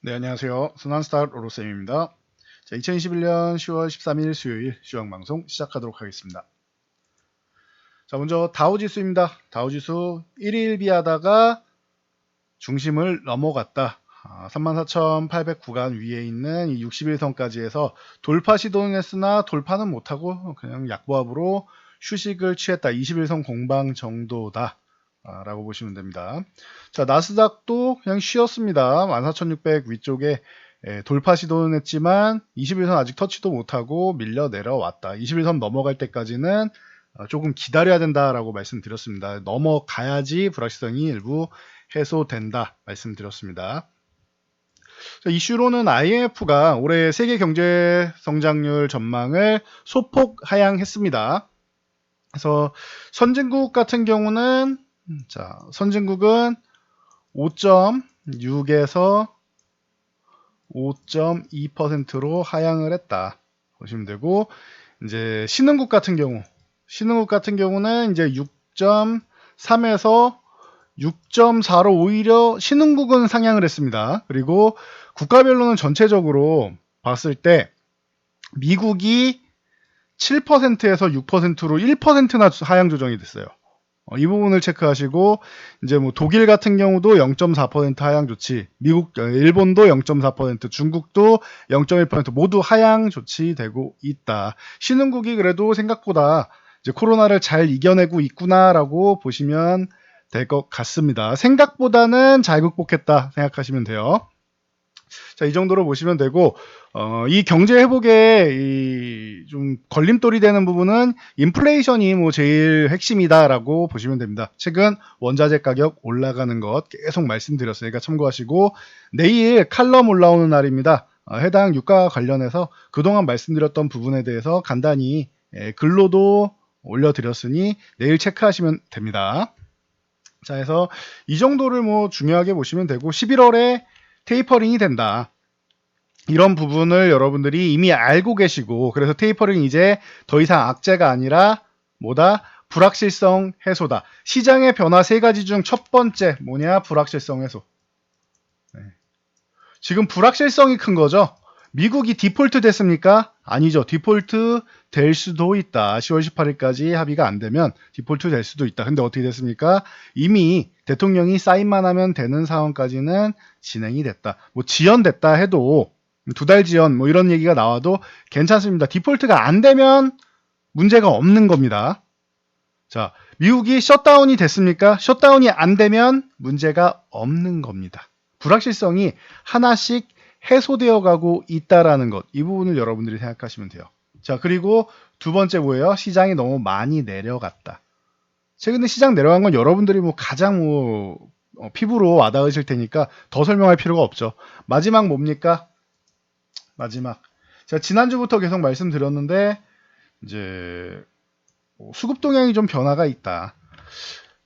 네, 안녕하세요. 순환스타 로로쌤입니다. 자, 2021년 10월 13일 수요일 시황방송 시작하도록 하겠습니다. 자, 먼저 다우지수입니다. 다우지수 1일 비하다가 중심을 넘어갔다. 34,800구간 위에 있는 이 61선까지 해서 돌파 시도는 했으나 돌파는 못하고 그냥 약보합으로 휴식을 취했다. 21선 공방 정도다. 라고 보시면 됩니다. 자, 나스닥도 그냥 쉬었습니다. 14,600 위쪽에 돌파 시도는 했지만 21선 아직 터치도 못하고 밀려 내려왔다. 21선 넘어갈 때까지는 조금 기다려야 된다라고 말씀드렸습니다. 넘어가야지 불확실성이 일부 해소된다 말씀드렸습니다. 자, 이슈로는 IMF가 올해 세계 경제 성장률 전망을 소폭 하향했습니다. 그래서 선진국 같은 경우는 선진국은 5.6에서 5.2%로 하향을 했다 보시면 되고, 이제 신흥국 같은 경우는 이제 6.3에서 6.4로 오히려 신흥국은 상향을 했습니다. 그리고 국가별로는 전체적으로 봤을 때 미국이 7%에서 6%로 1%나 하향 조정이 됐어요. 이 부분을 체크하시고, 이제 뭐 독일 같은 경우도 0.4% 하향 조치, 일본도 0.4%, 중국도 0.1% 모두 하향 조치되고 있다. 신흥국이 그래도 생각보다 이제 코로나를 잘 이겨내고 있구나라고 보시면 될 것 같습니다. 생각보다는 잘 극복했다 생각하시면 돼요. 자, 이 정도로 보시면 되고, 이 경제 회복에 좀 걸림돌이 되는 부분은 인플레이션이 뭐 제일 핵심이다라고 보시면 됩니다. 최근 원자재 가격 올라가는 것 계속 말씀드렸으니까 참고하시고, 내일 칼럼 올라오는 날입니다. 해당 유가 관련해서 그동안 말씀드렸던 부분에 대해서 간단히 글로도 올려드렸으니 내일 체크하시면 됩니다. 자, 해서 이 정도를 뭐 중요하게 보시면 되고, 11월에 테이퍼링이 된다. 이런 부분을 여러분들이 이미 알고 계시고, 그래서 테이퍼링 이제 더 이상 악재가 아니라 뭐다? 불확실성 해소다. 시장의 변화 세 가지 중 첫 번째 뭐냐? 불확실성 해소. 지금 불확실성이 큰 거죠. 미국이 디폴트 됐습니까? 아니죠. 디폴트 될 수도 있다. 10월 18일까지 합의가 안 되면 디폴트 될 수도 있다. 근데 어떻게 됐습니까? 이미 대통령이 사인만 하면 되는 상황까지는 진행이 됐다. 뭐 지연됐다 해도 2달 지연 뭐 이런 얘기가 나와도 괜찮습니다. 디폴트가 안 되면 문제가 없는 겁니다. 자, 미국이 셧다운이 됐습니까? 셧다운이 안 되면 문제가 없는 겁니다. 불확실성이 하나씩 해소되어 가고 있다라는 것, 이 부분을 여러분들이 생각하시면 돼요. 자, 그리고 두 번째 뭐예요? 시장이 너무 많이 내려갔다. 최근에 시장 내려간 건 여러분들이 뭐 가장 피부로 와닿으실 테니까 더 설명할 필요가 없죠. 마지막 뭡니까? 마지막. 제가 지난주부터 계속 말씀드렸는데 이제 수급 동향이 좀 변화가 있다.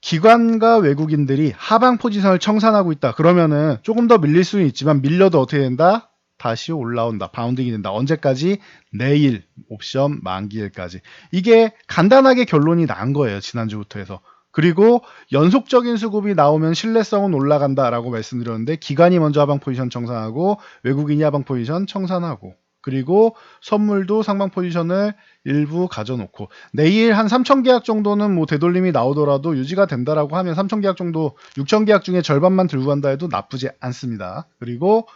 기관과 외국인들이 하방 포지션을 청산하고 있다. 그러면은 조금 더 밀릴 수는 있지만 밀려도 어떻게 된다? 다시 올라온다. 바운딩이 된다. 언제까지? 내일 옵션 만기일까지. 이게 간단하게 결론이 난 거예요. 지난주부터 해서. 그리고 연속적인 수급이 나오면 신뢰성은 올라간다라고 말씀드렸는데, 기관이 먼저 하방 포지션 청산하고 외국인이 하방 포지션 청산하고, 그리고 선물도 상방 포지션을 일부 가져놓고, 내일 한 3천 계약 정도는 뭐 되돌림이 나오더라도 유지가 된다라고 하면 3천 계약 정도, 6천 계약 중에 절반만 들고 간다 해도 나쁘지 않습니다. 그리고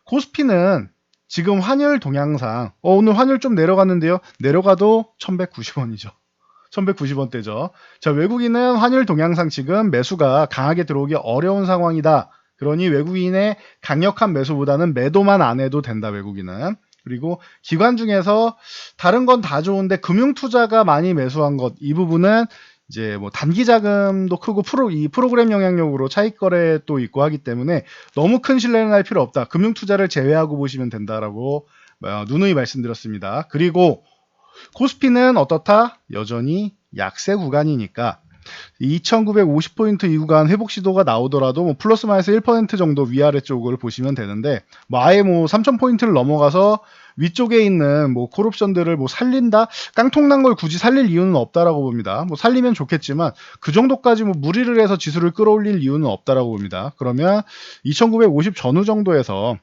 코스피는 지금 환율 동향상 오늘 환율 좀 내려갔는데요. 내려가도 1190원이죠. 1190원대죠. 자, 외국인은 환율 동향상 지금 매수가 강하게 들어오기 어려운 상황이다. 그러니 외국인의 강력한 매수보다는 매도만 안 해도 된다, 외국인은. 그리고 기관 중에서 다른 건 다 좋은데 금융투자가 많이 매수한 것, 이 부분은 이제 뭐 단기 자금도 크고 이 프로그램 영향력으로 차익 거래도 있고 하기 때문에 너무 큰 신뢰는 할 필요 없다. 금융투자를 제외하고 보시면 된다라고 누누이 말씀드렸습니다. 그리고 코스피는 어떻다? 여전히 약세 구간이니까 2950포인트 이 구간 회복 시도가 나오더라도 뭐 플러스 마이너스 1% 정도 위아래 쪽을 보시면 되는데, 뭐 아예 뭐 3000포인트를 넘어가서 위쪽에 있는 뭐 콜옵션들을 뭐 살린다? 깡통난 걸 굳이 살릴 이유는 없다라고 봅니다. 뭐 살리면 좋겠지만 그 정도까지 뭐 무리를 해서 지수를 끌어올릴 이유는 없다라고 봅니다. 그러면 2950 전후 정도에서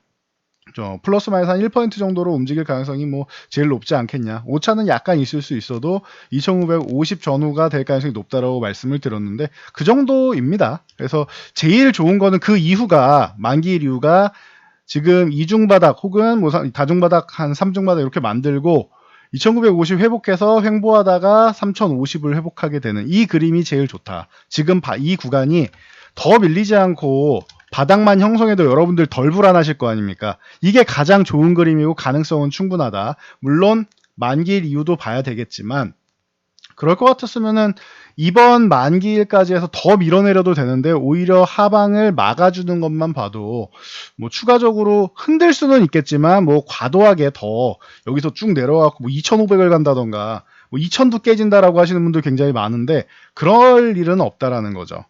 플러스 마이너스 한 1% 정도로 움직일 가능성이 뭐 제일 높지 않겠냐. 오차는 약간 있을 수 있어도 2550 전후가 될 가능성이 높다라고 말씀을 드렸는데 그 정도입니다. 그래서 제일 좋은 거는 그 이후가 만기일 이후가 지금 이중바닥 혹은 뭐 다중바닥 한 3중바닥 이렇게 만들고 2950 회복해서 횡보하다가 3050을 회복하게 되는 이 그림이 제일 좋다. 지금 이 구간이 더 밀리지 않고 바닥만 형성해도 여러분들 덜 불안하실 거 아닙니까? 이게 가장 좋은 그림이고 가능성은 충분하다. 물론 만기일 이후도 봐야 되겠지만 그럴 것 같았으면은 이번 만기일까지 해서 더 밀어내려도 되는데 오히려 하방을 막아주는 것만 봐도 뭐 추가적으로 흔들 수는 있겠지만 뭐 과도하게 더 여기서 쭉 내려가고 뭐 2,500을 간다던가 뭐 2,000도 깨진다라고 하시는 분들 굉장히 많은데 그럴 일은 없다라는 거죠.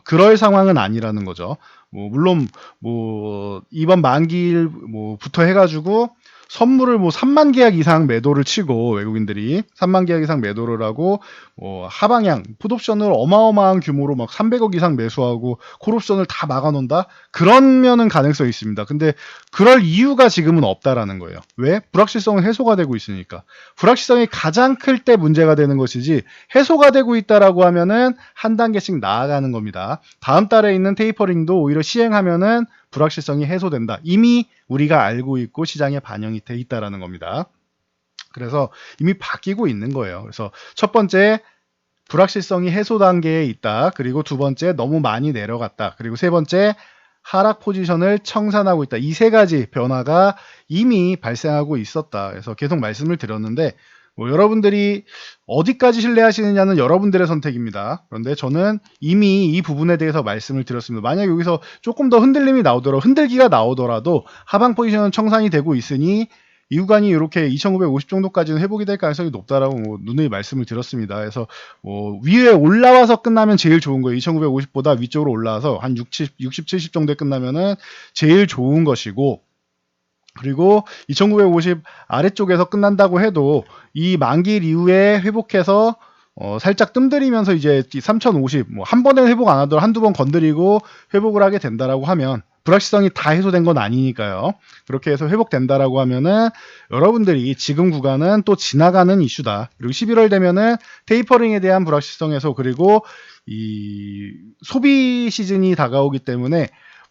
그럴 상황은 아니라는 거죠. 뭐 물론 뭐 이번 만기일 뭐부터 해가지고 선물을 뭐 3만 계약 이상 매도를 치고 외국인들이 3만 계약 이상 매도를 하고 하방향 풋옵션을 어마어마한 규모로 막 300억 이상 매수하고 콜옵션을 다 막아놓는다? 그러면은 가능성이 있습니다. 근데 그럴 이유가 지금은 없다라는 거예요. 왜? 불확실성은 해소가 되고 있으니까. 불확실성이 가장 클 때 문제가 되는 것이지 해소가 되고 있다라고 하면은 한 단계씩 나아가는 겁니다. 다음 달에 있는 테이퍼링도 오히려 시행하면은 불확실성이 해소된다. 이미 우리가 알고 있고 시장에 반영이 돼 있다라는 겁니다. 그래서 이미 바뀌고 있는 거예요. 그래서 첫 번째 불확실성이 해소 단계에 있다. 그리고 두 번째 너무 많이 내려갔다. 그리고 세 번째 하락 포지션을 청산하고 있다. 이 세 가지 변화가 이미 발생하고 있었다. 그래서 계속 말씀을 드렸는데 뭐 여러분들이 어디까지 신뢰하시느냐는 여러분들의 선택입니다. 그런데 저는 이미 이 부분에 대해서 말씀을 드렸습니다. 만약 여기서 조금 더 흔들림이 나오더라도 흔들기가 나오더라도 하방 포지션은 청산이 되고 있으니 이 구간이 이렇게 2550 정도까지는 회복이 될 가능성이 높다라고 뭐 누누이 말씀을 드렸습니다. 그래서 위에 올라와서 끝나면 제일 좋은 거예요. 2550보다 위쪽으로 올라와서 한 60, 70 정도에 끝나면은 제일 좋은 것이고 그리고 2950 아래쪽에서 끝난다고 해도 이 만기일 이후에 회복해서 살짝 뜸들이면서 이제 3050 뭐 한 번에 회복 안 하더라도 한두 번 건드리고 회복을 하게 된다라고 하면 불확실성이 다 해소된 건 아니니까요. 그렇게 해서 회복된다라고 하면은 여러분들이 지금 구간은 또 지나가는 이슈다. 그리고 11월 되면은 테이퍼링에 대한 불확실성 해소 그리고 이 소비 시즌이 다가오기 때문에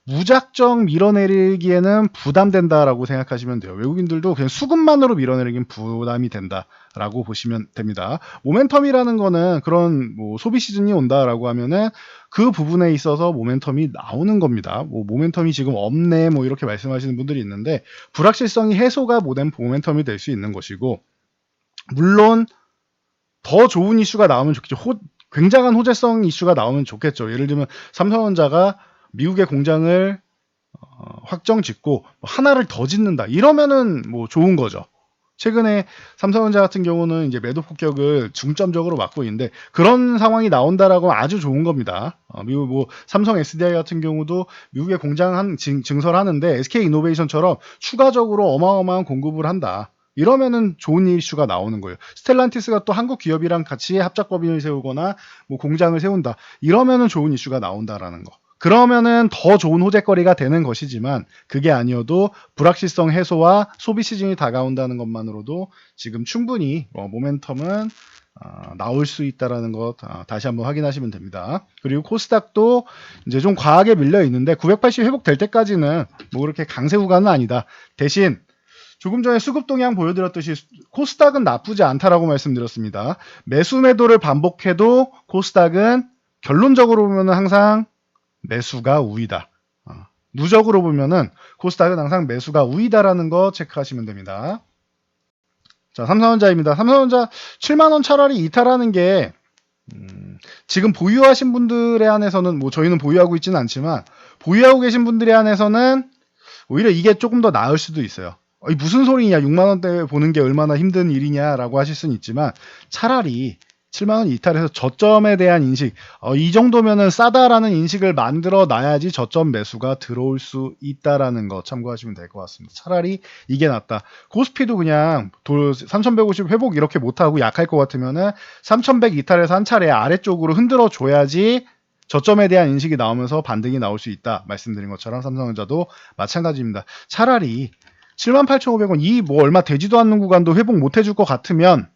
무작정 밀어내리기에는 부담된다라고 생각하시면 돼요. 외국인들도 그냥 수급만으로 밀어내리기는 부담이 된다라고 보시면 됩니다. 모멘텀이라는 거는 그런 뭐 소비 시즌이 온다라고 하면은 그 부분에 있어서 모멘텀이 나오는 겁니다. 뭐 모멘텀이 지금 없네 뭐 이렇게 말씀하시는 분들이 있는데 불확실성이 해소가 모멘텀이 될 수 있는 것이고 물론 더 좋은 이슈가 나오면 좋겠죠. 굉장한 호재성 이슈가 나오면 좋겠죠. 예를 들면 삼성전자가 미국의 공장을 확정 짓고 하나를 더 짓는다. 이러면은 뭐 좋은 거죠. 최근에 삼성전자 같은 경우는 이제 매도 폭격을 중점적으로 막고 있는데 그런 상황이 나온다라고 아주 좋은 겁니다. 미국 뭐 삼성 SDI 같은 경우도 미국의 공장 증설하는데 SK 이노베이션처럼 추가적으로 어마어마한 공급을 한다. 이러면은 좋은 이슈가 나오는 거예요. 스텔란티스가 또 한국 기업이랑 같이 합작법인을 세우거나 뭐 공장을 세운다. 이러면은 좋은 이슈가 나온다라는 거. 그러면은 더 좋은 호재거리가 되는 것이지만 그게 아니어도 불확실성 해소와 소비 시즌이 다가온다는 것만으로도 지금 충분히 모멘텀은 나올 수 있다라는 것 다시 한번 확인하시면 됩니다. 그리고 코스닥도 이제 좀 과하게 밀려 있는데 980 회복될 때까지는 뭐 그렇게 강세 구간은 아니다. 대신 조금 전에 수급 동향 보여드렸듯이 코스닥은 나쁘지 않다라고 말씀드렸습니다. 매수 매도를 반복해도 코스닥은 결론적으로 보면 항상 매수가 우위다. 누적으로 보면은 코스닥은 항상 매수가 우위다라는 거 체크하시면 됩니다. 자, 삼성전자입니다. 삼성전자 7만원 차라리 이탈하는 게 지금 보유하신 분들에 한해서는 뭐 저희는 보유하고 있지는 않지만 보유하고 계신 분들에 한해서는 오히려 이게 조금 더 나을 수도 있어요. 무슨 소리냐 6만원대 보는 게 얼마나 힘든 일이냐라고 하실 수는 있지만 차라리 7만원 이탈해서 저점에 대한 인식 이 정도면은 싸다라는 인식을 만들어 놔야지 저점 매수가 들어올 수 있다라는 거 참고하시면 될 것 같습니다. 차라리 이게 낫다. 코스피도 그냥 3150 회복 이렇게 못하고 약할 것 같으면은 3100 이탈해서 한 차례 아래쪽으로 흔들어 줘야지 저점에 대한 인식이 나오면서 반등이 나올 수 있다. 말씀드린 것처럼 삼성전자도 마찬가지입니다. 차라리 78,500원 이 뭐 얼마 되지도 않는 구간도 회복 못 해줄 것 같으면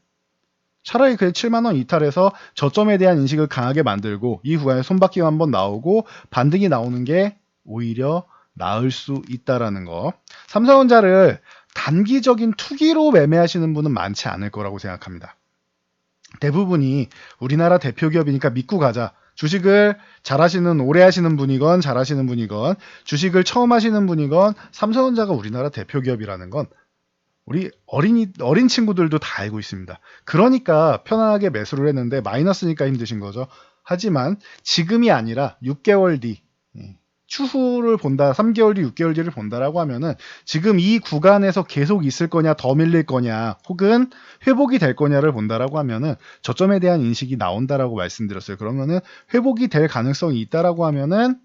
차라리 그 7만원 이탈해서 저점에 대한 인식을 강하게 만들고 이 구간에 손바퀴가 한번 나오고 반등이 나오는 게 오히려 나을 수 있다라는 거. 삼성전자를 단기적인 투기로 매매하시는 분은 많지 않을 거라고 생각합니다. 대부분이 우리나라 대표 기업이니까 믿고 가자. 주식을 잘하시는 오래 하시는 분이건 잘하시는 분이건 주식을 처음 하시는 분이건 삼성전자가 우리나라 대표 기업이라는 건 우리 어린 친구들도 다 알고 있습니다. 그러니까 편안하게 매수를 했는데 마이너스니까 힘드신 거죠. 하지만 지금이 아니라 6개월 뒤 추후를 본다, 3개월 뒤, 6개월 뒤를 본다라고 하면은 지금 이 구간에서 계속 있을 거냐, 더 밀릴 거냐, 혹은 회복이 될 거냐를 본다라고 하면은 저점에 대한 인식이 나온다라고 말씀드렸어요. 그러면은 회복이 될 가능성이 있다라고 하면은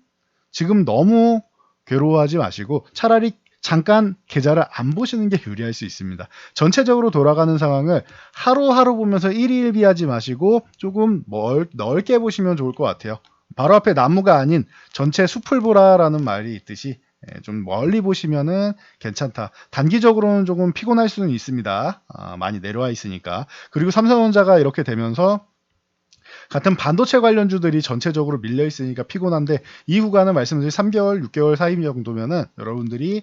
지금 너무 괴로워하지 마시고 차라리 잠깐 계좌를 안 보시는 게 유리할 수 있습니다. 전체적으로 돌아가는 상황을 하루하루 보면서 일일비하지 마시고 조금 넓게 보시면 좋을 것 같아요. 바로 앞에 나무가 아닌 전체 숲을 보라라는 말이 있듯이 좀 멀리 보시면은 괜찮다. 단기적으로는 조금 피곤할 수는 있습니다. 많이 내려와 있으니까. 그리고 삼성전자가 이렇게 되면서 같은 반도체 관련주들이 전체적으로 밀려 있으니까 피곤한데 이 구간은 말씀드린 3개월, 6개월 사이 정도면은 여러분들이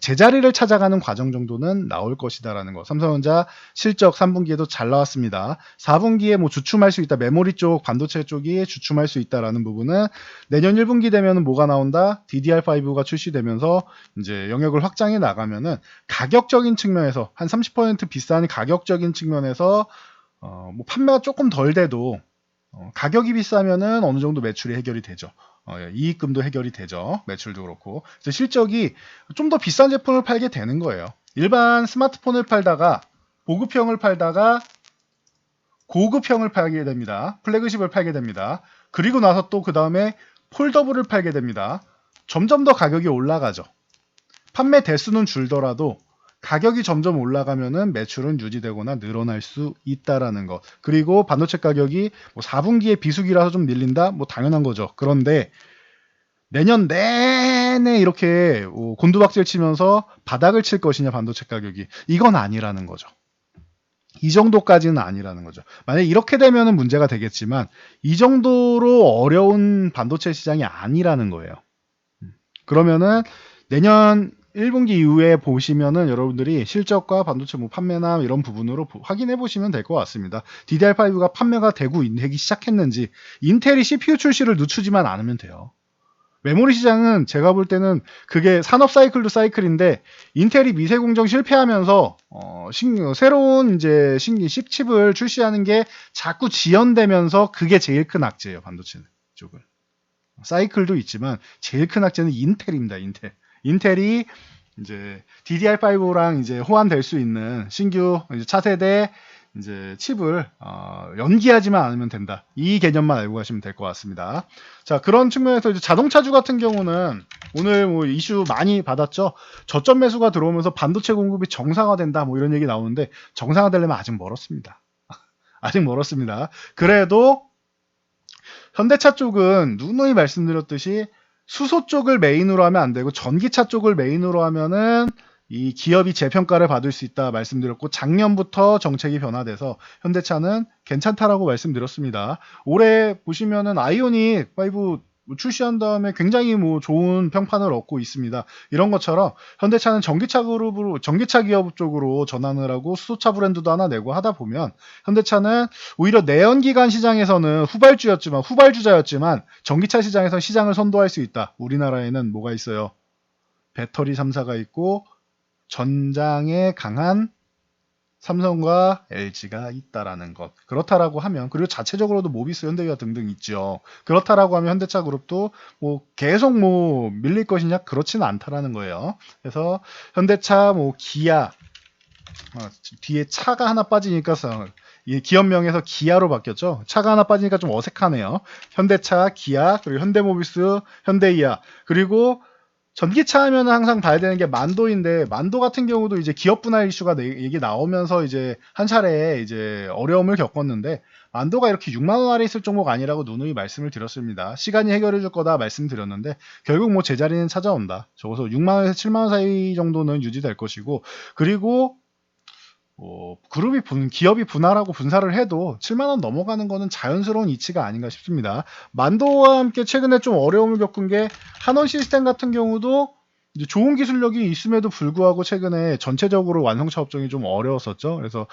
제자리를 찾아가는 과정 정도는 나올 것이다라는 거. 삼성전자 실적 3분기에도 잘 나왔습니다. 4분기에 뭐 주춤할 수 있다. 메모리 쪽, 반도체 쪽이 주춤할 수 있다라는 부분은 내년 1분기 되면은 뭐가 나온다? DDR5가 출시되면서 이제 영역을 확장해 나가면은 가격적인 측면에서 한 30% 비싼 가격적인 측면에서 뭐 판매가 조금 덜 돼도 가격이 비싸면은 어느 정도 매출이 해결이 되죠. 이익금도 해결이 되죠. 매출도 그렇고. 그래서 실적이 좀 더 비싼 제품을 팔게 되는 거예요. 일반 스마트폰을 팔다가 보급형을 팔다가 고급형을 팔게 됩니다. 플래그십을 팔게 됩니다. 그리고 나서 또 그 다음에 폴더블을 팔게 됩니다. 점점 더 가격이 올라가죠. 판매 대수는 줄더라도 가격이 점점 올라가면은 매출은 유지되거나 늘어날 수 있다라는 것. 그리고 반도체 가격이 뭐 4분기에 비수기라서 좀 밀린다? 뭐 당연한 거죠. 그런데 내년 내내 이렇게 곤두박질 치면서 바닥을 칠 것이냐 반도체 가격이 이건 아니라는 거죠. 이 정도까지는 아니라는 거죠. 만약에 이렇게 되면은 문제가 되겠지만 이 정도로 어려운 반도체 시장이 아니라는 거예요. 그러면은 내년 1분기 이후에 보시면은 여러분들이 실적과 반도체 뭐 판매나 이런 부분으로 확인해 보시면 될 것 같습니다. DDR5가 판매가 되기 시작했는지 인텔이 CPU 출시를 늦추지만 않으면 돼요. 메모리 시장은 제가 볼 때는 그게 산업 사이클도 사이클인데 인텔이 미세 공정 실패하면서 새로운 이제 신기 C칩을 출시하는 게 자꾸 지연되면서 그게 제일 큰 악재예요. 반도체 쪽은. 사이클도 있지만 제일 큰 악재는 인텔입니다. 인텔이 이제 DDR5랑 이제 호환될 수 있는 신규 이제 차세대 이제 칩을 연기하지만 않으면 된다. 이 개념만 알고 가시면 될 것 같습니다. 자, 그런 측면에서 이제 자동차주 같은 경우는 오늘 뭐 이슈 많이 받았죠. 저점 매수가 들어오면서 반도체 공급이 정상화된다. 뭐 이런 얘기 나오는데 정상화되려면 아직 멀었습니다. 아직 멀었습니다. 그래도 현대차 쪽은 누누이 말씀드렸듯이 수소 쪽을 메인으로 하면 안 되고 전기차 쪽을 메인으로 하면은 이 기업이 재평가를 받을 수 있다 말씀드렸고 작년부터 정책이 변화돼서 현대차는 괜찮다라고 말씀드렸습니다. 올해 보시면은 아이오닉 5 출시한 다음에 굉장히 뭐 좋은 평판을 얻고 있습니다. 이런 것처럼 현대차는 전기차 그룹으로 전기차 기업 쪽으로 전환을 하고 수소차 브랜드도 하나 내고 하다 보면 현대차는 오히려 내연기관 시장에서는 후발주자였지만 전기차 시장에서 시장을 선도할 수 있다. 우리나라에는 뭐가 있어요? 배터리 3사가 있고 전장에 강한 삼성과 LG가 있다라는 것. 그렇다라고 하면 그리고 자체적으로도 모비스, 현대기아 등등 있죠. 그렇다라고 하면 현대차 그룹도 뭐 계속 뭐 밀릴 것이냐 그렇지는 않다라는 거예요. 그래서 현대차, 뭐 기아 뒤에 차가 하나 빠지니까 이 기업명에서 기아로 바뀌었죠. 차가 하나 빠지니까 좀 어색하네요. 현대차, 기아, 그리고 현대모비스, 현대이아 그리고 전기차 하면 항상 봐야 되는 게 만도인데 만도 같은 경우도 이제 기업 분할 이슈가 얘기 나오면서 이제 한 차례 이제 어려움을 겪었는데 안도가 이렇게 6만원 아래 있을 종목 아니라고 누누이 말씀을 드렸습니다. 시간이 해결해 줄 거다 말씀드렸는데 결국 뭐 제자리는 찾아온다. 적어서 6만원에서 7만원 사이 정도는 유지될 것이고, 그리고 기업이 분할하고 분사를 해도 7만원 넘어가는 거는 자연스러운 이치가 아닌가 싶습니다. 만도와 함께 최근에 좀 어려움을 겪은 게 한원 시스템 같은 경우도 이제 좋은 기술력이 있음에도 불구하고 최근에 전체적으로 완성차 업종이 좀 어려웠었죠. 그래서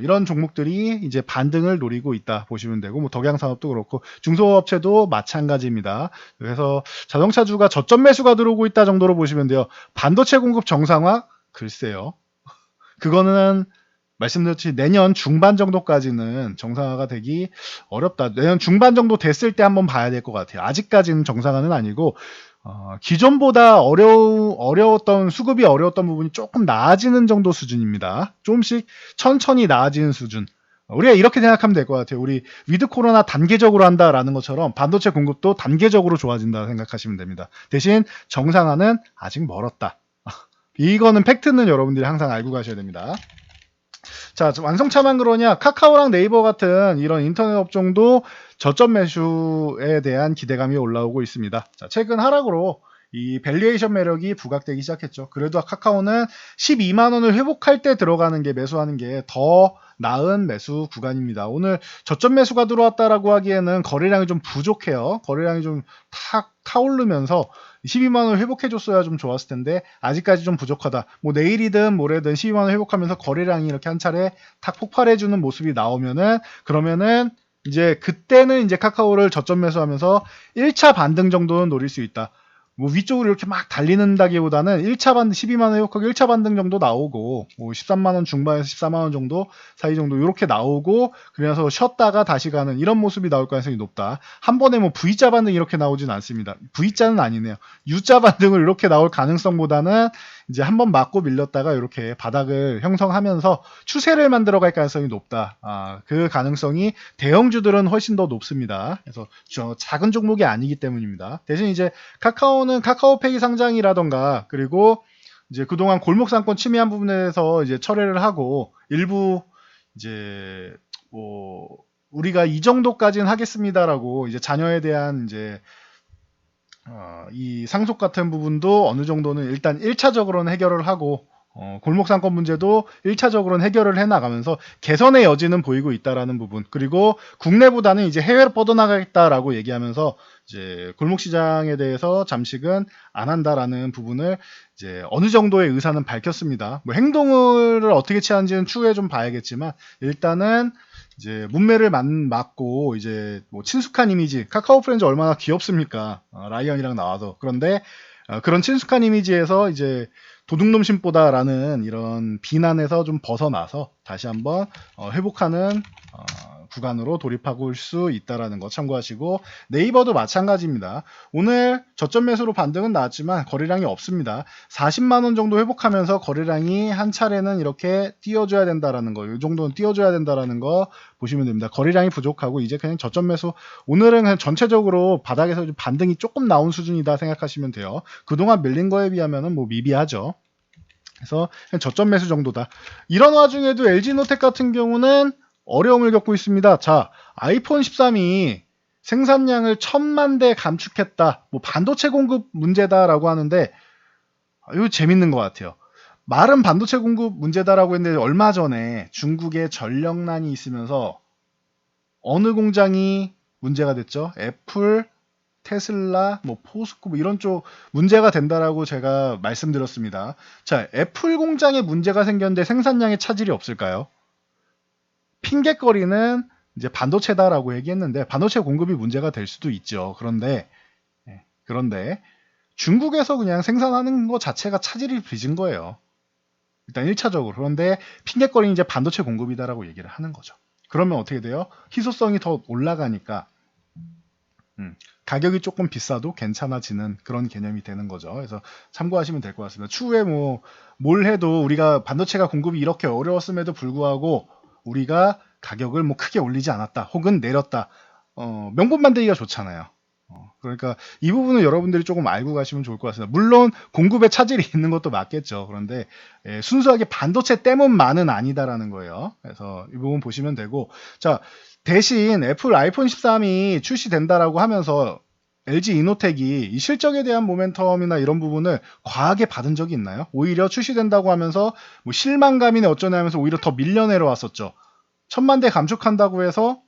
이런 종목들이 이제 반등을 노리고 있다 보시면 되고, 뭐 덕양산업도 그렇고 중소업체도 마찬가지입니다. 그래서 자동차주가 저점 매수가 들어오고 있다 정도로 보시면 돼요. 반도체 공급 정상화? 글쎄요. 그거는 말씀드렸듯이 내년 중반 정도까지는 정상화가 되기 어렵다. 내년 중반 정도 됐을 때 한번 봐야 될 것 같아요. 아직까지는 정상화는 아니고 기존보다 어려웠던 수급이 어려웠던 부분이 조금 나아지는 정도 수준입니다. 조금씩 천천히 나아지는 수준. 우리가 이렇게 생각하면 될 것 같아요. 우리 위드 코로나 단계적으로 한다라는 것처럼 반도체 공급도 단계적으로 좋아진다 생각하시면 됩니다. 대신 정상화는 아직 멀었다. 이거는 팩트는 여러분들이 항상 알고 가셔야 됩니다. 자, 완성차만 그러냐? 카카오랑 네이버 같은 이런 인터넷 업종도 저점 매수에 대한 기대감이 올라오고 있습니다. 자, 최근 하락으로 이 밸류에이션 매력이 부각되기 시작했죠. 그래도 카카오는 12만원을 회복할 때 들어가는 게, 매수하는 게 더 나은 매수 구간입니다. 오늘 저점 매수가 들어왔다라고 하기에는 거래량이 좀 부족해요. 거래량이 좀 탁 타오르면서 12만원 회복해줬어야 좀 좋았을 텐데 아직까지 좀 부족하다. 뭐 내일이든 모레든 12만원 회복하면서 거래량이 이렇게 한 차례 탁 폭발해주는 모습이 나오면은, 그러면은 이제 그때는 이제 카카오를 저점 매수하면서 1차 반등 정도는 노릴 수 있다. 뭐 위쪽으로 이렇게 막 달리는다기보다는 1차 반등 12만원 회복하고 1차 반등 정도 나오고, 뭐 13만원 중반에서 14만원 정도 사이 정도 이렇게 나오고, 그래서 쉬었다가 다시 가는 이런 모습이 나올 가능성이 높다. 한 번에 뭐 V자 반등 이렇게 나오진 않습니다. V자는 아니네요. U자 반등을 이렇게 나올 가능성보다는 이제 한번 맞고 밀렸다가 이렇게 바닥을 형성하면서 추세를 만들어 갈 가능성이 높다. 그 가능성이 대형주들은 훨씬 더 높습니다. 그래서 작은 종목이 아니기 때문입니다. 대신 이제 카카오는 카카오페이 상장이라던가, 그리고 이제 그동안 골목상권 침해한 부분에 대해서 이제 철회를 하고, 일부 이제 뭐 우리가 이 정도까지는 하겠습니다라고 이제 자녀에 대한 이제 이 상속 같은 부분도 어느 정도는 일단 1차적으로는 해결을 하고, 골목상권 문제도 1차적으로는 해결을 해나가면서 개선의 여지는 보이고 있다라는 부분, 그리고 국내보다는 이제 해외로 뻗어나가겠다라고 얘기하면서 이제 골목시장에 대해서 잠식은 안 한다라는 부분을 이제 어느 정도의 의사는 밝혔습니다. 뭐 행동을 어떻게 취하는지는 추후에 좀 봐야겠지만, 일단은 이제 문매를 맞고 이제 뭐 친숙한 이미지, 카카오 프렌즈 얼마나 귀엽습니까? 라이언이랑 나와서. 그런데 그런 친숙한 이미지에서 이제 도둑놈 심보다라는 이런 비난에서 좀 벗어나서 다시 한번 회복하는 구간으로 돌입하고 올 수 있다라는 거 참고하시고, 네이버도 마찬가지입니다. 오늘 저점 매수로 반등은 나왔지만 거래량이 없습니다. 40만원 정도 회복하면서 거래량이 한 차례는 이렇게 띄워줘야 된다라는 거, 이 정도는 띄워줘야 된다라는 거 보시면 됩니다. 거래량이 부족하고 이제 그냥 저점 매수, 오늘은 그냥 전체적으로 바닥에서 반등이 조금 나온 수준이다 생각하시면 돼요. 그동안 밀린 거에 비하면은 뭐 미비하죠. 그래서 그냥 저점 매수 정도다. 이런 와중에도 LG노텍 같은 경우는 어려움을 겪고 있습니다. 자, 아이폰 13이 생산량을 1000만 대 감축했다. 뭐 반도체 공급 문제다라고 하는데, 이거 재밌는 것 같아요. 말은 반도체 공급 문제다라고 했는데 얼마 전에 중국에 전력난이 있으면서 어느 공장이 문제가 됐죠? 애플, 테슬라, 뭐 포스코 뭐 이런 쪽 문제가 된다라고 제가 말씀드렸습니다. 자, 애플 공장에 문제가 생겼는데 생산량에 차질이 없을까요? 핑계거리는 이제 반도체다라고 얘기했는데 반도체 공급이 문제가 될 수도 있죠. 그런데 중국에서 그냥 생산하는 것 자체가 차질이 빚은 거예요. 일단 1차적으로. 그런데 핑계거리는 이제 반도체 공급이다라고 얘기를 하는 거죠. 그러면 어떻게 돼요? 희소성이 더 올라가니까 가격이 조금 비싸도 괜찮아지는 그런 개념이 되는 거죠. 그래서 참고하시면 될 것 같습니다. 추후에 뭐 뭘 해도 우리가 반도체가 공급이 이렇게 어려웠음에도 불구하고 우리가 가격을 뭐 크게 올리지 않았다 혹은 내렸다, 명분 만들기가 좋잖아요. 그러니까 이 부분은 여러분들이 조금 알고 가시면 좋을 것 같습니다. 물론 공급에 차질이 있는 것도 맞겠죠. 그런데 순수하게 반도체 때문만은 아니다라는 거예요. 그래서 이 부분 보시면 되고, 자, 대신 애플 아이폰 13이 출시된다라고 하면서 LG 이노텍이 이 실적에 대한 모멘텀이나 이런 부분을 과하게 받은 적이 있나요? 오히려 출시된다고 하면서 뭐 실망감이네 어쩌네 하면서 오히려 더 밀려내려왔었죠. 1000만 대 감축한다고 해서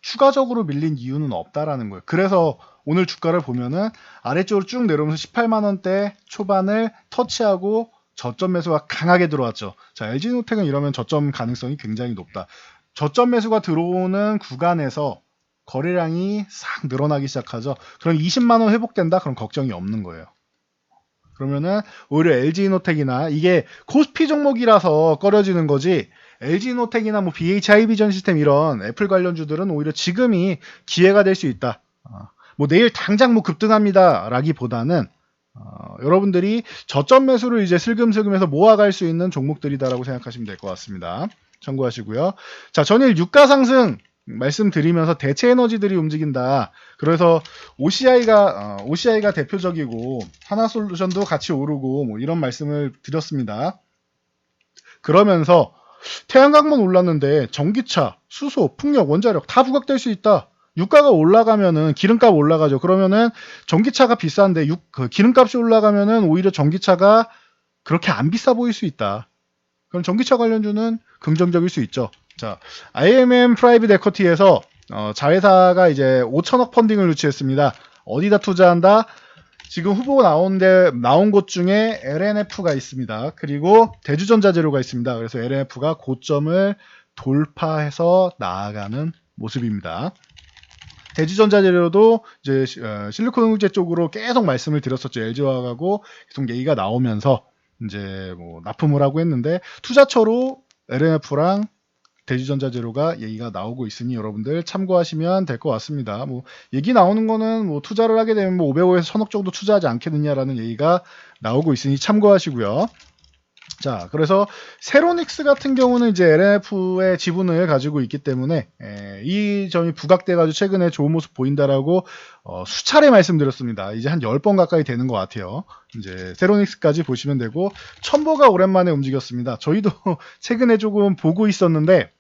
추가적으로 밀린 이유는 없다라는 거예요. 그래서 오늘 주가를 보면은 아래쪽으로 쭉 내려오면서 18만 원대 초반을 터치하고 저점 매수가 강하게 들어왔죠. 자, LG노텍은 이러면 저점 가능성이 굉장히 높다. 저점 매수가 들어오는 구간에서 거래량이 싹 늘어나기 시작하죠. 그럼 20만 원 회복된다? 그럼 걱정이 없는 거예요. 그러면은 오히려 LG노텍이나 이게 코스피 종목이라서 꺼려지는 거지, LG노텍이나 뭐 BHI비전 시스템 이런 애플 관련주들은 오히려 지금이 기회가 될 수 있다. 뭐 내일 당장 뭐 급등합니다 라기보다는 여러분들이 저점 매수를 이제 슬금슬금 해서 모아갈 수 있는 종목들이다라고 생각하시면 될 것 같습니다. 참고하시고요. 자, 전일 유가 상승 말씀드리면서 대체 에너지들이 움직인다. 그래서 OCI가 대표적이고 하나솔루션도 같이 오르고 뭐 이런 말씀을 드렸습니다. 그러면서 태양광만 올랐는데 전기차, 수소, 풍력, 원자력 다 부각될 수 있다. 유가가 올라가면은 기름값 올라가죠. 그러면은 전기차가 비싼데 기름값이 올라가면은 오히려 전기차가 그렇게 안 비싸 보일 수 있다. 그럼 전기차 관련주는 긍정적일 수 있죠. 자, IMM 프라이빗 에쿼티에서 자회사가 이제 5천억 펀딩을 유치했습니다. 어디다 투자한다? 지금 후보가 나온 곳 중에 LNF가 있습니다. 그리고 대주전자재료가 있습니다. 그래서 LNF가 고점을 돌파해서 나아가는 모습입니다. 대주전자재료도 이제 실리콘 소재 쪽으로 계속 말씀을 드렸었죠. LG화학하고 계속 얘기가 나오면서 이제 뭐 납품을 하고 했는데 투자처로 LNF랑 대주전자재료가 얘기가 나오고 있으니 여러분들 참고하시면 될 것 같습니다. 뭐 얘기 나오는 거는 뭐 투자를 하게 되면 뭐 500억에서 1000억 정도 투자하지 않겠느냐라는 얘기가 나오고 있으니 참고하시고요. 자, 그래서 세로닉스 같은 경우는 이제 LNF의 지분을 가지고 있기 때문에 이 점이 부각돼가지고 최근에 좋은 모습 보인다라고 수차례 말씀드렸습니다. 이제 한 10번 가까이 되는 것 같아요. 이제 세로닉스까지 보시면 되고, 첨보가 오랜만에 움직였습니다. 저희도 최근에 조금 보고 있었는데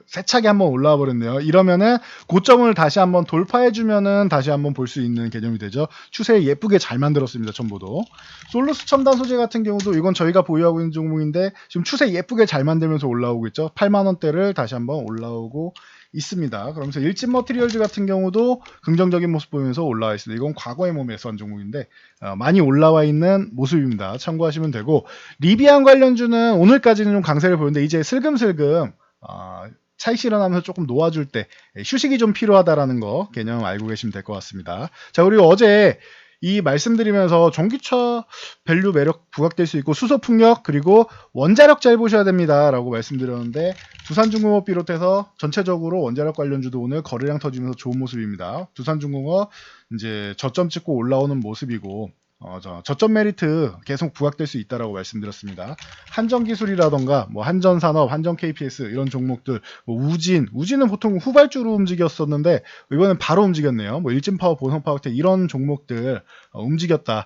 세차게 한번 올라와 버렸네요. 이러면은 고점을 다시 한번 돌파해주면은 다시 한번 볼 수 있는 개념이 되죠. 추세 예쁘게 잘 만들었습니다. 첨보도. 솔루스 첨단 소재 같은 경우도 이건 저희가 보유하고 있는 종목인데 지금 추세 예쁘게 잘 만들면서 올라오고 있죠. 8만 원대를 다시 한번 올라오고 있습니다. 그러면서 일진 머티리얼즈 같은 경우도 긍정적인 모습 보이면서 올라와 있습니다. 이건 과거에 매수한 종목인데 많이 올라와 있는 모습입니다. 참고하시면 되고, 리비안 관련주는 오늘까지는 좀 강세를 보였는데 이제 슬금슬금 차익 실현하면서 조금 놓아줄 때 휴식이 좀 필요하다라는 거 개념 알고 계시면 될 것 같습니다. 자, 그리고 어제 이 말씀드리면서 전기차 밸류 매력 부각될 수 있고 수소 풍력 그리고 원자력 잘 보셔야 됩니다 라고 말씀드렸는데, 두산중공업 비롯해서 전체적으로 원자력 관련주도 오늘 거래량 터지면서 좋은 모습입니다. 두산중공업 이제 저점 찍고 올라오는 모습이고 저점 메리트 계속 부각될 수 있다라고 말씀드렸습니다. 한전기술이라던가 뭐 한전산업, 한전 KPS 이런 종목들, 뭐 우진은 보통 후발주로 움직였었는데 이번엔 바로 움직였네요. 뭐 일진파워, 보성파워텍 이런 종목들 움직였다.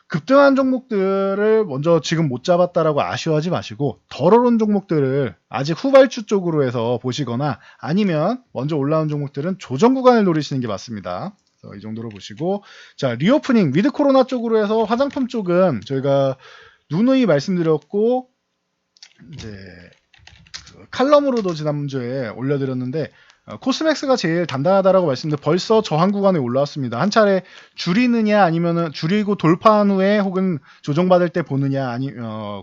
급등한 종목들을 먼저 지금 못 잡았다라고 아쉬워하지 마시고 덜 오른 종목들을 아직 후발주 쪽으로 해서 보시거나 아니면 먼저 올라온 종목들은 조정 구간을 노리시는 게 맞습니다. 이 정도로 보시고, 자, 리오프닝 위드 코로나 쪽으로 해서 화장품 쪽은 저희가 누누이 말씀드렸고 이제 칼럼으로도 지난주에 올려드렸는데 코스맥스가 제일 단단하다라고 말씀드렸는데 벌써 저항 구간에 올라왔습니다. 한 차례 줄이느냐 아니면은 줄이고 돌파한 후에 혹은 조정받을 때 보느냐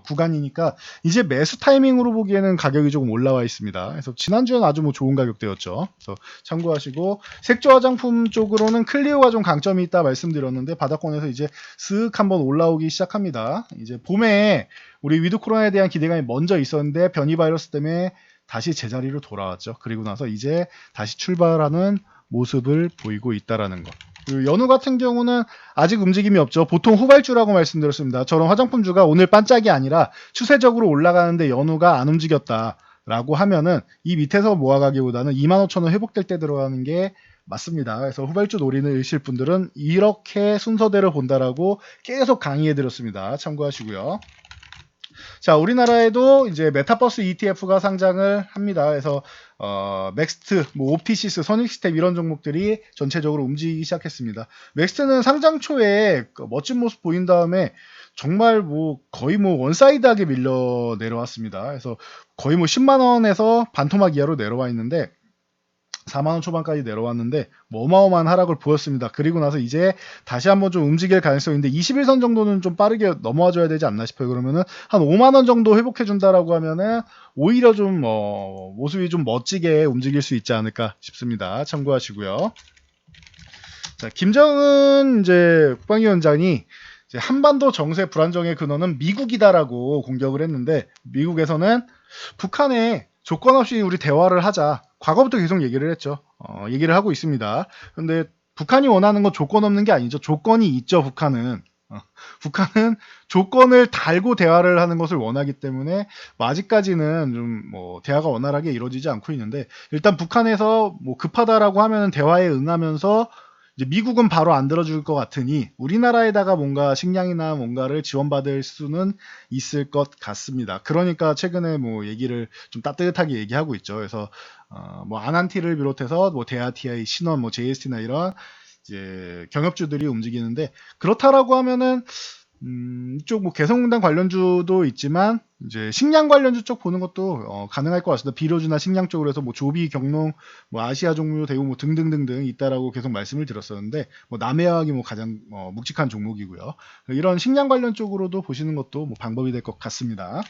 구간이니까 이제 매수 타이밍으로 보기에는 가격이 조금 올라와 있습니다. 그래서 지난주에는 아주 뭐 좋은 가격대였죠. 그래서 참고하시고, 색조 화장품 쪽으로는 클리오가 좀 강점이 있다 말씀드렸는데 바닥권에서 이제 슥 한번 올라오기 시작합니다. 이제 봄에 우리 위드 코로나에 대한 기대감이 먼저 있었는데 변이 바이러스 때문에 다시 제자리로 돌아왔죠. 그리고 나서 이제 다시 출발하는 모습을 보이고 있다라는 것. 그리고 연우 같은 경우는 아직 움직임이 없죠. 보통 후발주라고 말씀드렸습니다. 저런 화장품주가 오늘 반짝이 아니라 추세적으로 올라가는데 연우가 안 움직였다라고 하면은 이 밑에서 모아가기보다는 25,000원 회복될 때 들어가는 게 맞습니다. 그래서 후발주 노리실 분들은 이렇게 순서대로 본다라고 계속 강의해드렸습니다. 참고하시고요. 자, 우리나라에도 이제 메타버스 ETF가 상장을 합니다. 그래서 넥스트, 뭐 옵티시스, 선익스텝 이런 종목들이 전체적으로 움직이기 시작했습니다. 넥스트는 상장 초에 멋진 모습 보인 다음에 정말 뭐 거의 뭐 원사이드하게 밀려 내려왔습니다. 그래서 거의 뭐 10만 원에서 반토막 이하로 내려와 있는데 4만 원 초반까지 내려왔는데 뭐 어마어마한 하락을 보였습니다. 그리고 나서 이제 다시 한번 좀 움직일 가능성이 있는데 21선 정도는 좀 빠르게 넘어와 줘야 되지 않나 싶어요. 그러면은 한 5만 원 정도 회복해 준다라고 하면은 오히려 좀 모습이 좀 멋지게 움직일 수 있지 않을까 싶습니다. 참고하시고요. 자, 김정은 이제 국방위원장이 이제 한반도 정세 불안정의 근원은 미국이다라고 공격을 했는데 미국에서는 북한에 조건 없이 우리 대화를 하자. 과거부터 계속 얘기를 했죠. 얘기를 하고 있습니다. 근데 북한이 원하는 건 조건 없는 게 아니죠. 조건이 있죠, 북한은. 북한은 조건을 달고 대화를 하는 것을 원하기 때문에 뭐 아직까지는 좀 뭐 대화가 원활하게 이루어지지 않고 있는데 일단 북한에서 뭐 급하다라고 하면 대화에 응하면서 이제 미국은 바로 안 들어줄 것 같으니 우리나라에다가 뭔가 식량이나 뭔가를 지원받을 수는 있을 것 같습니다. 그러니까 최근에 뭐 얘기를 좀 따뜻하게 얘기하고 있죠. 그래서 뭐 아난티를 비롯해서 뭐 대아TI, 신원, 뭐 JST나 이런 이제 경협주들이 움직이는데 그렇다라고 하면은 이쪽 뭐 개성공단 관련주도 있지만 이제 식량 관련주 쪽 보는 것도 가능할 것 같습니다. 비료주나 식량 쪽으로 해서 뭐 조비, 경농, 뭐 아시아 종류, 대우 뭐 등등등등 있다라고 계속 말씀을 드렸었는데 뭐 남해화학이 뭐 가장 묵직한 종목이고요. 이런 식량 관련 쪽으로도 보시는 것도 뭐 방법이 될 것 같습니다.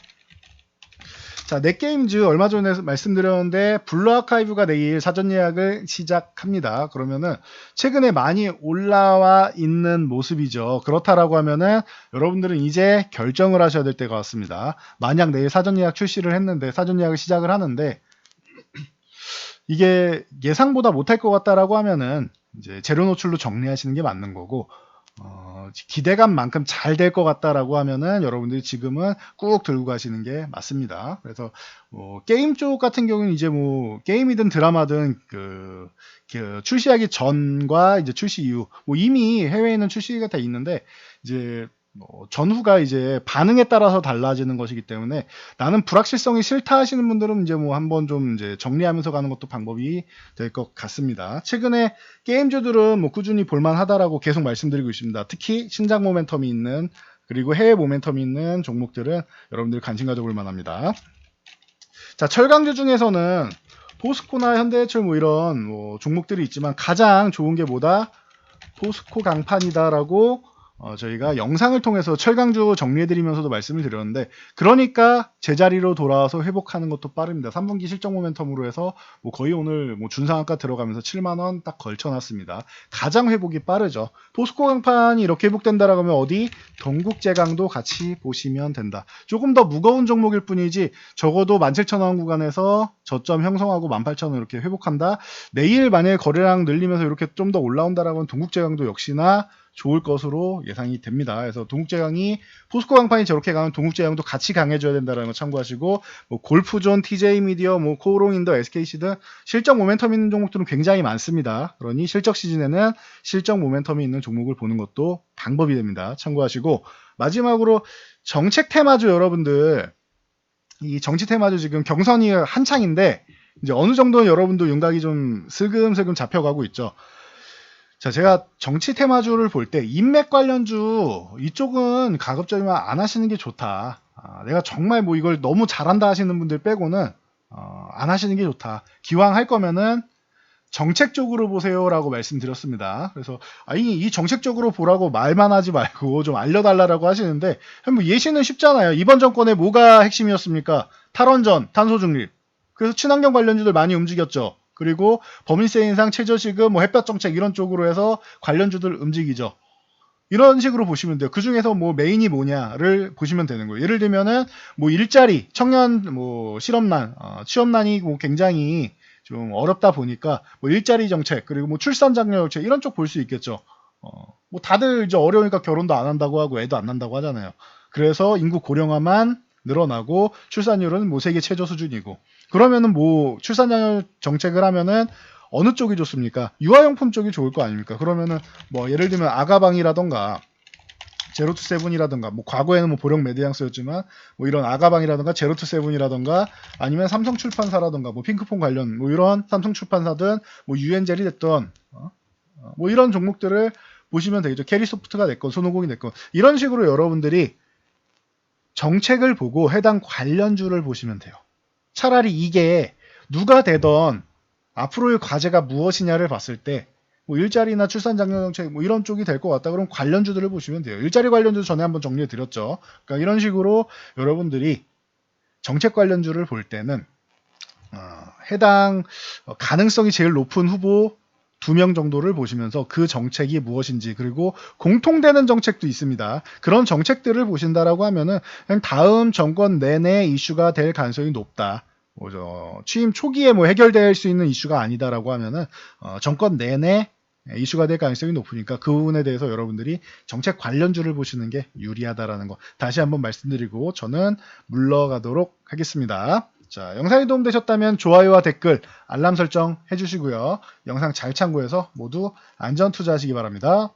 자, 넷게임즈 얼마 전에 말씀드렸는데 블루 아카이브가 내일 사전 예약을 시작합니다. 그러면은 최근에 많이 올라와 있는 모습이죠. 그렇다라고 하면은 여러분들은 이제 결정을 하셔야 될 때가 왔습니다. 만약 내일 사전 예약 출시를 했는데 사전 예약을 시작을 하는데 이게 예상보다 못할 것 같다라고 하면은 이제 재료 노출로 정리하시는 게 맞는 거고 기대감만큼 잘 될 것 같다라고 하면은 여러분들이 지금은 꾹 들고 가시는 게 맞습니다. 그래서 게임 쪽 같은 경우는 이제 뭐 게임이든 드라마든 그 출시하기 전과 이제 출시 이후 뭐 이미 해외에는 출시가 돼 있는데 이제 전후가 이제 반응에 따라서 달라지는 것이기 때문에 나는 불확실성이 싫다 하시는 분들은 이제 뭐 한번 좀 이제 정리하면서 가는 것도 방법이 될 것 같습니다. 최근에 게임주들은 뭐 꾸준히 볼만하다라고 계속 말씀드리고 있습니다. 특히 신작 모멘텀이 있는 그리고 해외 모멘텀이 있는 종목들은 여러분들 관심 가져볼 만합니다. 자, 철강주 중에서는 포스코나 현대해철 뭐 이런 뭐 종목들이 있지만 가장 좋은 게 뭐다? 포스코 강판이다라고 저희가 영상을 통해서 철강주 정리해드리면서도 말씀을 드렸는데 그러니까 제자리로 돌아와서 회복하는 것도 빠릅니다. 3분기 실적 모멘텀으로 해서 뭐 거의 오늘 뭐 준상한가 들어가면서 7만원 딱 걸쳐놨습니다. 가장 회복이 빠르죠. 포스코 강판이 이렇게 회복된다라고 하면 어디? 동국제강도 같이 보시면 된다. 조금 더 무거운 종목일 뿐이지 적어도 17,000원 구간에서 저점 형성하고 18,000원 이렇게 회복한다. 내일 만약에 거래량 늘리면서 이렇게 좀 더 올라온다라고 하면 동국제강도 역시나 좋을 것으로 예상이 됩니다. 그래서 동국제강이 포스코 강판이 저렇게 가면 동국제강도 같이 강해져야 된다는 거 참고하시고 뭐 골프존, TJ미디어, 뭐 코오롱인더, SKC 등 실적 모멘텀 있는 종목들은 굉장히 많습니다. 그러니 실적 시즌에는 실적 모멘텀이 있는 종목을 보는 것도 방법이 됩니다. 참고하시고 마지막으로 정책 테마주 여러분들 이 정치 테마주 지금 경선이 한창인데 이제 어느 정도 여러분도 윤곽이 좀 슬금슬금 잡혀가고 있죠. 자, 제가 정치 테마주를 볼 때 인맥 관련주 이쪽은 가급적이면 안 하시는 게 좋다. 내가 정말 뭐 이걸 너무 잘한다 하시는 분들 빼고는 안 하시는 게 좋다. 기왕 할 거면은 정책적으로 보세요라고 말씀드렸습니다. 그래서 이 정책적으로 보라고 말만 하지 말고 좀 알려달라고 하시는데 뭐 예시는 쉽잖아요. 이번 정권에 뭐가 핵심이었습니까? 탈원전, 탄소중립. 그래서 친환경 관련주들 많이 움직였죠. 그리고 법인세 인상, 최저시급, 뭐 햇볕 정책 이런 쪽으로 해서 관련주들 움직이죠. 이런 식으로 보시면 돼요. 그 중에서 뭐 메인이 뭐냐를 보시면 되는 거예요. 예를 들면은 뭐 일자리, 청년 뭐 실업난, 취업난이 뭐 굉장히 좀 어렵다 보니까 뭐 일자리 정책 그리고 뭐 출산 장려 정책 이런 쪽 볼 수 있겠죠. 뭐 다들 이제 어려우니까 결혼도 안 한다고 하고 애도 안 난다고 하잖아요. 그래서 인구 고령화만 늘어나고 출산율은 뭐 세계 최저 수준이고 그러면은 뭐 출산장려 정책을 하면은 어느 쪽이 좋습니까? 유아용품 쪽이 좋을 거 아닙니까? 그러면은 뭐 예를 들면 아가방이라던가 제로 투 세븐이라던가 뭐 과거에는 뭐 보령 매드양스였지만 뭐 이런 아가방이라던가 제로 투 세븐이라던가 아니면 삼성 출판사라던가 뭐 핑크폰 관련 뭐 이런 삼성 출판사든 뭐 유엔젤이 됐던 뭐 이런 종목들을 보시면 되겠죠. 캐리소프트가 됐건 손오공이 됐건 이런 식으로 여러분들이 정책을 보고 해당 관련주를 보시면 돼요. 차라리 이게 누가 되던 앞으로의 과제가 무엇이냐를 봤을 때 뭐 일자리나 출산 장려 정책 뭐 이런 쪽이 될 것 같다 그럼 관련주들을 보시면 돼요. 일자리 관련주 전에 한번 정리해 드렸죠. 그러니까 이런 식으로 여러분들이 정책 관련주를 볼 때는 해당 가능성이 제일 높은 후보 2명 정도를 보시면서 그 정책이 무엇인지 그리고 공통되는 정책도 있습니다. 그런 정책들을 보신다라고 하면은 그냥 다음 정권 내내 이슈가 될 가능성이 높다. 취임 초기에 뭐 해결될 수 있는 이슈가 아니다라고 하면은 정권 내내 이슈가 될 가능성이 높으니까 그 부분에 대해서 여러분들이 정책 관련주를 보시는 게 유리하다라는 거 다시 한번 말씀드리고 저는 물러가도록 하겠습니다. 자, 영상이 도움되셨다면 좋아요와 댓글, 알람 설정 해주시고요. 영상 잘 참고해서 모두 안전 투자하시기 바랍니다.